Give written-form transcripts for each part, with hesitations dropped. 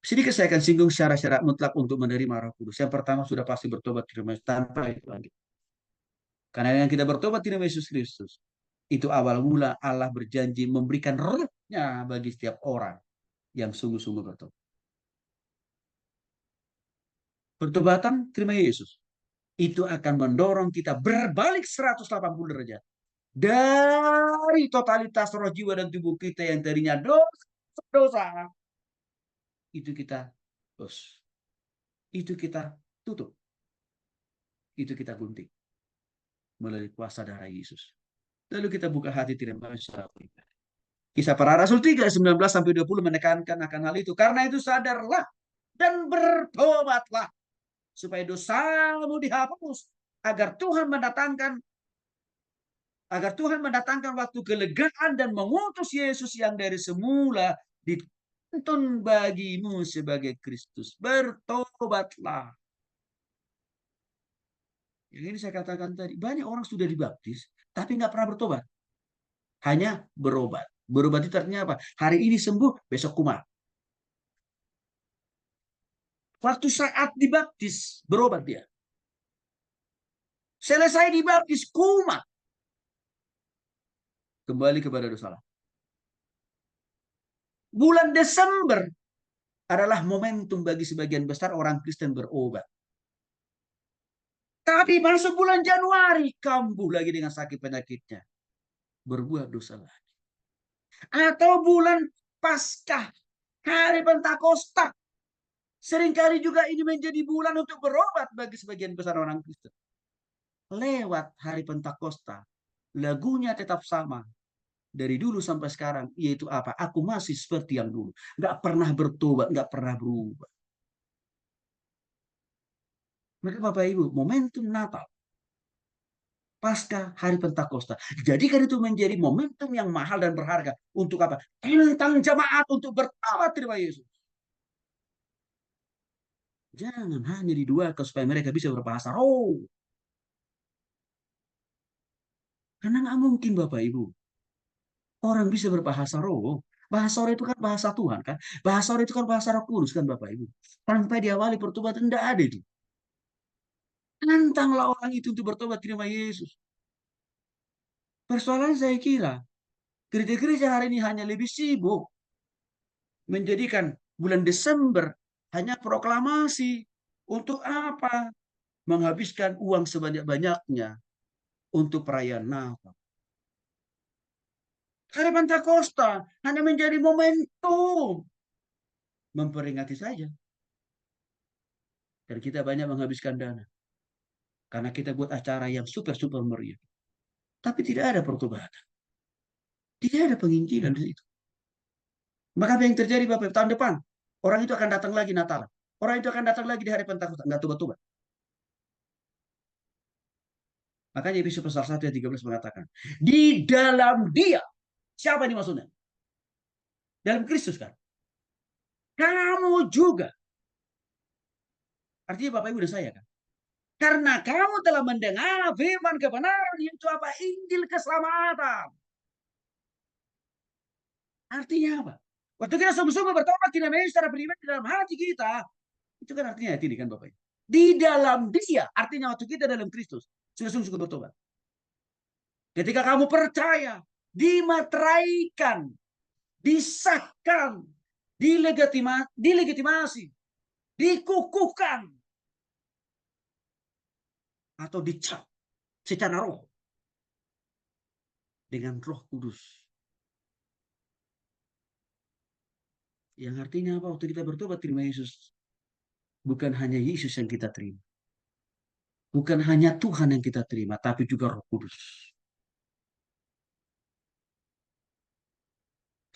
Sedikit saya akan singgung syarat-syarat mutlak untuk menerima Roh Kudus. Yang pertama sudah pasti bertobat terima tanpa itu lagi. Karena yang kita bertobat terima Yesus Kristus, itu awal mula Allah berjanji memberikan rohnya bagi setiap orang yang sungguh-sungguh bertobat. Pertobatan terima Yesus. Itu akan mendorong kita berbalik 180 derajat. Dari totalitas roh jiwa dan tubuh kita yang tadinya dosa, itu kita bos, itu kita tutup, itu kita gunting melalui kuasa darah Yesus. Lalu kita buka hati tidak secara pribadi. Kisah para Rasul 3:19-20 menekankan akan hal itu. Karena itu sadarlah dan bertobatlah supaya dosamu dihapus agar Tuhan mendatangkan waktu kelegaan dan mengutus Yesus yang dari semula dituntun bagimu sebagai Kristus. Bertobatlah. Yang ini saya katakan tadi, banyak orang sudah dibaptis, tapi nggak pernah bertobat. Hanya berobat. Berobat itu artinya apa? Hari ini sembuh, besok kumat. Waktu saat dibaptis, berobat dia. Selesai dibaptis, kumat. Kembali kepada dosa. Bulan Desember adalah momentum bagi sebagian besar orang Kristen berobat. Tapi masuk bulan Januari, kambuh lagi dengan sakit penyakitnya. Berbuat dosa lagi. Atau bulan Paskah, hari Pentakosta. Seringkali juga ini menjadi bulan untuk berobat bagi sebagian besar orang Kristen. Lewat hari Pentakosta, lagunya tetap sama. Dari dulu sampai sekarang, yaitu apa? Aku masih seperti yang dulu. Nggak pernah bertobat, nggak pernah berubah. Maka Bapak Ibu, momentum Natal, pasca hari Pentakosta. Jadikan itu menjadi momentum yang mahal dan berharga. Untuk apa? Tentang jemaat untuk bertobat terima Yesus. Jangan hanya diduakan supaya mereka bisa berbahasa roh. Karena nggak mungkin Bapak Ibu. Orang bisa berbahasa roh. Bahasa roh itu kan bahasa Tuhan kan. Bahasa roh itu kan bahasa Roh Kudus kan Bapak Ibu. Tanpa diawali pertobatan tidak ada itu. Tantanglah orang itu untuk bertobat terima Yesus. Persoalan saya kira gereja-gereja hari ini hanya lebih sibuk menjadikan bulan Desember hanya proklamasi. Untuk apa? Menghabiskan uang sebanyak-banyaknya untuk perayaan Natal. Hari Pentakosta hanya menjadi momentum memperingati saja. Dan kita banyak menghabiskan dana. Karena kita buat acara yang super-super meriah. Tapi tidak ada pertobatan. Tidak ada penginjilan di situ. Maka apa yang terjadi Bapak tahun depan? Orang itu akan datang lagi Natal. Orang itu akan datang lagi di hari Pentakosta. Nggak tobat-tobat. Makanya Efesus pasal 1 ayat 13 mengatakan. Di dalam dia. Siapa ini maksudnya? Dalam Kristus kan? Kamu juga. Artinya Bapak Ibu dan saya kan? Karena kamu telah mendengar firman kebenaran. Yaitu apa? Injil keselamatan. Artinya apa? Waktu kita sungguh-sungguh bertobat tidak secara pribadi dalam hati kita. Itu kan artinya ini kan Bapak Ibu. Di dalam dia. Artinya waktu kita dalam Kristus. Sudah sungguh-sungguh bertobat. Ketika kamu percaya. Dimateraikan. Disahkan. Dilegitimasi. Dikukuhkan. Atau dicap. Secara roh. Dengan Roh Kudus. Yang artinya apa? Waktu kita bertobat terima Yesus. Bukan hanya Yesus yang kita terima. Bukan hanya Tuhan yang kita terima, tapi juga Roh Kudus.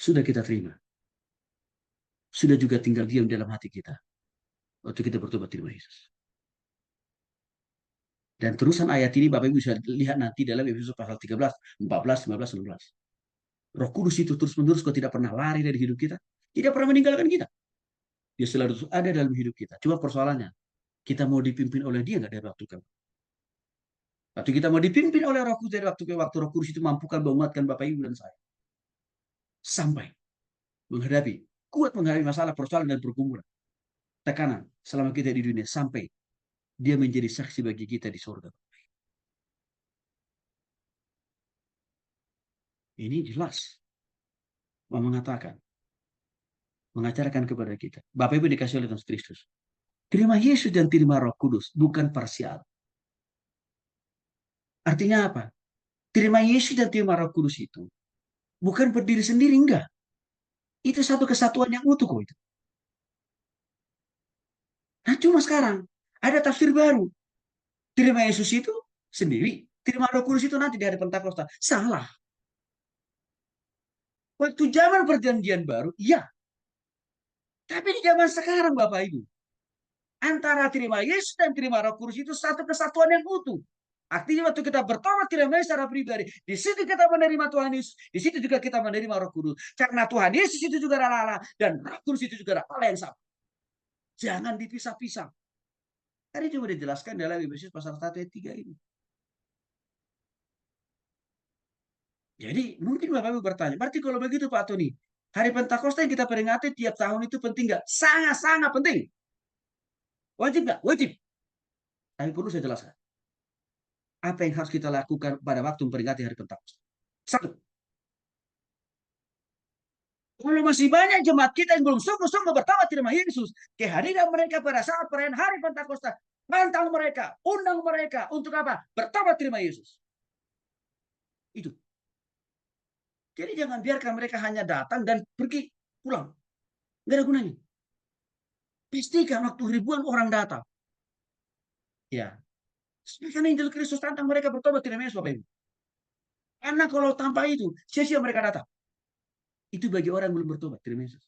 Sudah kita terima. Sudah juga tinggal diam dalam hati kita. Waktu kita bertobat terima Yesus. Dan terusan ayat ini Bapak Ibu bisa lihat nanti dalam Efesus pasal 13, 14, 15, 16. Roh Kudus itu terus-menerus kok tidak pernah lari dari hidup kita. Tidak pernah meninggalkan kita. Dia selalu ada dalam hidup kita. Cuma persoalannya, kita mau dipimpin oleh dia nggak dari waktu ke waktu. Waktu kita mau dipimpin oleh Roh Kudus dari waktu ke waktu, Roh Kudus itu mampukan menguatkan Bapak Ibu dan saya. Sampai kuat menghadapi masalah persoalan dan pergumulan. tekanan selama kita di dunia sampai dia menjadi saksi bagi kita di surga. Ini jelas mengatakan, mengajarkan kepada kita. Bapak Ibu dikasih oleh Tuhan Kristus. Terima Yesus dan terima Roh Kudus, bukan parsial. Artinya apa? Terima Yesus dan terima Roh Kudus itu bukan berdiri sendiri, enggak. Itu satu kesatuan yang utuh kok itu. Nah, cuma sekarang ada tafsir baru. Terima Yesus itu sendiri, terima Roh Kudus itu nanti di hari Pentakosta. Salah. Waktu zaman perjanjian baru, iya. Tapi di zaman sekarang, Bapak Ibu, antara terima Yesus dan terima Roh Kudus itu satu kesatuan yang utuh. Artinya waktu kita bertobat terima Yesus secara pribadi, di situ kita menerima Tuhan Yesus, di situ juga kita menerima Roh Kudus. Karena Tuhan Yesus itu juga adalah Allah dan Roh Kudus itu juga adalah Allah yang sama. Jangan dipisah-pisah. Tadi coba dijelaskan dalam Efesus pasal 1 ayat 3 ini. Jadi mungkin Bapak Ibu bertanya, berarti kalau begitu Pak Tony, hari Pentakosta yang kita peringati tiap tahun itu penting nggak? Sangat-sangat penting. Wajib nggak? Wajib. Tapi perlu saya jelaskan. Apa yang harus kita lakukan pada waktu memperingati hari Pentakosta? Satu, kalau masih banyak jemaat kita yang belum sungguh-sungguh bertobat terima Yesus, kehadiran mereka pada saat perayaan hari Pentakosta, pantang mereka, undang mereka untuk apa? Bertobat terima Yesus. Itu. Jadi jangan biarkan mereka hanya datang dan pergi pulang. Nggak ada gunanya. Pastikan waktu ribuan orang datang. Ya. Karena Injil Kristus tantang mereka bertobat terima Yesus, Bapak Ibu. Karena kalau tanpa itu, sia-sia mereka datang. Itu bagi orang yang belum bertobat terima Yesus.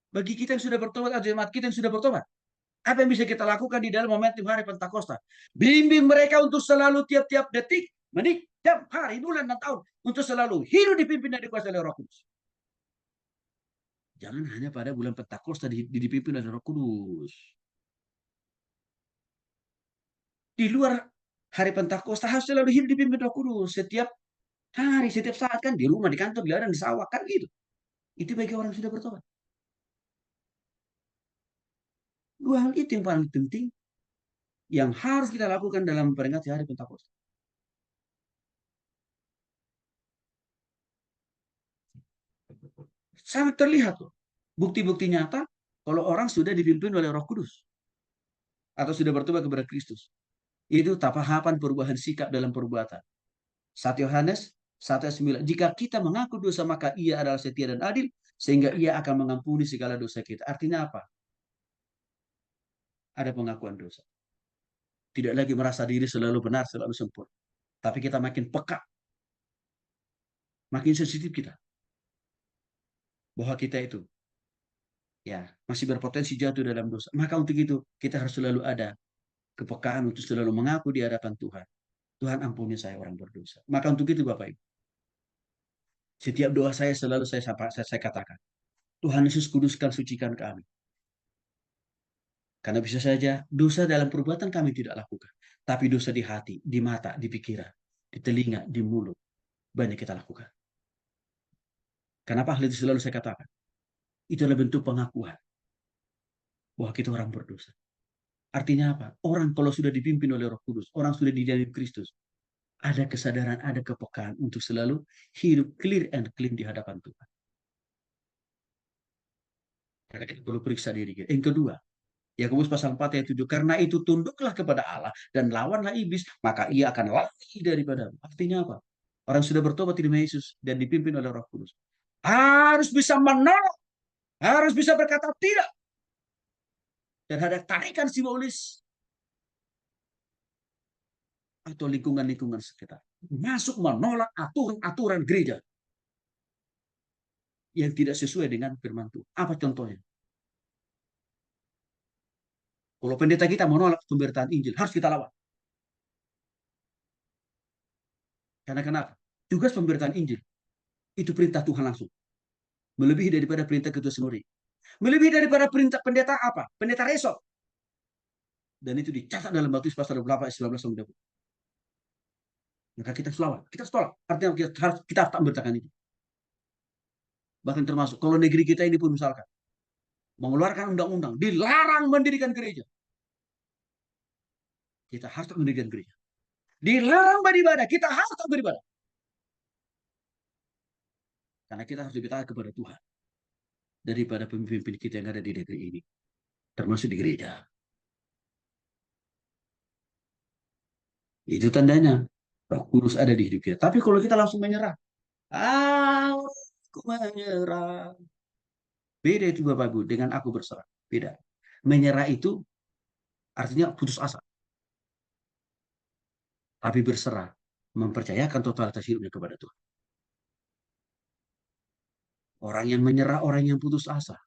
Bagi kita yang sudah bertobat, atau jemaat kita yang sudah bertobat, apa yang bisa kita lakukan di dalam momentum hari Pentakosta? Bimbing mereka untuk selalu tiap-tiap detik, menit, jam, hari, bulan, dan tahun. Untuk selalu hidup dipimpin dan dikuasai oleh Roh Kudus. Jangan hanya pada bulan Pentakosta dipimpin oleh Roh Kudus. Di luar hari Pentakosta harus selalu hidup dipimpin Roh Kudus. Setiap hari, setiap saat kan. Di rumah, di kantor, di ladang, di sawah. Kan gitu. Itu bagi orang yang sudah bertobat. Dua hal itu yang paling penting yang harus kita lakukan dalam memperingati hari Pentakosta. Sangat terlihat loh. Bukti-bukti nyata kalau orang sudah dipimpin oleh Roh Kudus atau sudah bertobat kepada Kristus. Itu tahapan perubahan sikap dalam perbuatan. 1 Yohanes 1:9. Jika kita mengaku dosa maka ia adalah setia dan adil sehingga ia akan mengampuni segala dosa kita. Artinya apa? Ada pengakuan dosa. Tidak lagi merasa diri selalu benar, selalu sempurna. Tapi kita makin peka. Makin sensitif kita. Bahwa kita itu ya masih berpotensi jatuh dalam dosa. Maka untuk itu kita harus selalu ada kepekaan untuk selalu mengaku di hadapan Tuhan. Tuhan ampuni saya orang berdosa. Maka untuk itu Bapak Ibu, setiap doa saya selalu saya katakan, Tuhan Yesus kuduskan sucikan kami. Karena bisa saja dosa dalam perbuatan kami tidak lakukan. Tapi dosa di hati, di mata, di pikiran, di telinga, di mulut. Banyak kita lakukan. Kenapa hal itu selalu saya katakan? Itu adalah bentuk pengakuan bahwa kita orang berdosa. Artinya apa? Orang kalau sudah dipimpin oleh Roh Kudus, orang sudah di dalam Kristus, ada kesadaran, ada kepekaan untuk selalu hidup clear and clean di hadapan Tuhan. Kita perlu periksa diri kita. Yang kedua, Yakobus pasal 4 ayat 7, karena itu tunduklah kepada Allah dan lawanlah iblis, maka ia akan lari daripada. Artinya apa? Orang sudah bertobat terima Yesus dan dipimpin oleh Roh Kudus. Harus bisa menolak, harus bisa berkata tidak. Dan ada tarikan simbolis atau lingkungan-lingkungan sekitar. Masuk menolak aturan-aturan gereja yang tidak sesuai dengan firman Tuhan. Apa contohnya? Kalau pendeta kita menolak pemberitaan Injil, harus kita lawan. Karena kenapa? Tugas pemberitaan Injil itu perintah Tuhan langsung. Melebihi daripada perintah ketua sinode. Melebihi daripada perintah pendeta apa? Pendeta resort. Dan itu dicatat dalam Matius pasal 28 19 sampai 20. Maka kita harus lawan. Kita harus tolak. Artinya kita harus memberitakan itu. Bahkan termasuk kalau negeri kita ini pun misalkan mengeluarkan undang-undang, dilarang mendirikan gereja. Kita harus mendirikan gereja. Dilarang beribadah, kita harus beribadah. Karena kita harus lebih taat kepada Tuhan daripada pemimpin kita yang ada di negeri ini, termasuk di gereja. Itu tandanya Roh Kudus ada di hidup kita. Tapi kalau kita langsung menyerah, aku menyerah. Beda itu Bapak Ibu dengan aku berserah. Beda. Menyerah itu artinya putus asa. Tapi berserah, mempercayakan totalitas hidupnya kepada Tuhan. Orang yang menyerah, orang yang putus asa.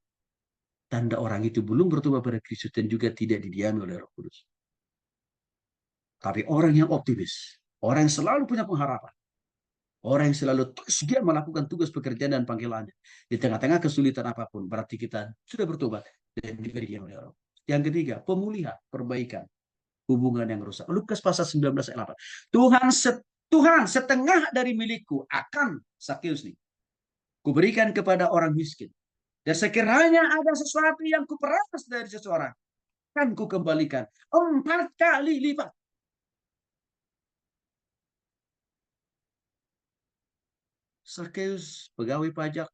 Tanda orang itu belum bertobat pada Kristus dan juga tidak didiami oleh Roh Kudus. Tapi orang yang optimis, orang yang selalu punya pengharapan, orang yang selalu terus dia melakukan tugas pekerjaan dan panggilannya di tengah-tengah kesulitan apapun, berarti kita sudah bertobat dan juga didiami oleh Roh. Yang ketiga, pemulihan, perbaikan hubungan yang rusak. Lukas pasal 19 ayat 8. Tuhan setengah dari milikku akan Sakeus nih. Kuberikan kepada orang miskin. Dan sekiranya ada sesuatu yang kuperas dari seseorang, akan kukembalikan 4 kali lipat. Sakeus, pegawai pajak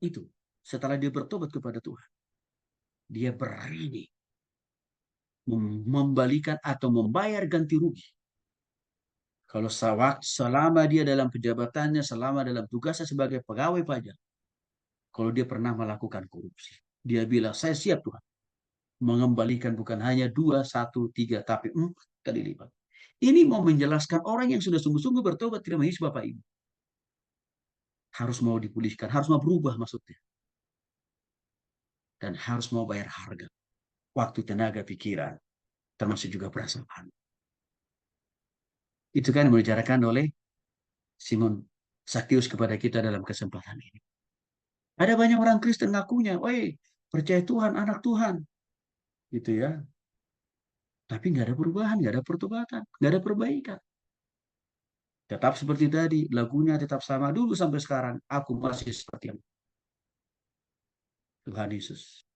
itu, setelah dia bertobat kepada Tuhan, dia berani membalikan atau membayar ganti rugi. Kalau selama dia dalam pejabatannya, selama dalam tugasnya sebagai pegawai pajak, kalau dia pernah melakukan korupsi, dia bilang, saya siap Tuhan, mengembalikan bukan hanya 2, 1, 3, tapi 4 kali lipat. Ini mau menjelaskan orang yang sudah sungguh-sungguh bertobat terima Yesus Bapak Ibu. Harus mau dipulihkan, harus mau berubah maksudnya. Dan harus mau bayar harga. Waktu, tenaga, pikiran, termasuk juga perasaan. Itu kan dibicarakan oleh Simon Sakeus kepada kita dalam kesempatan ini. Ada banyak orang Kristen ngakunya, woi, percaya Tuhan, anak Tuhan. Gitu ya. Tapi nggak ada perubahan, nggak ada pertobatan, nggak ada perbaikan. Tetap seperti tadi, lagunya tetap sama dulu sampai sekarang. Aku masih seperti yang Tuhan Yesus.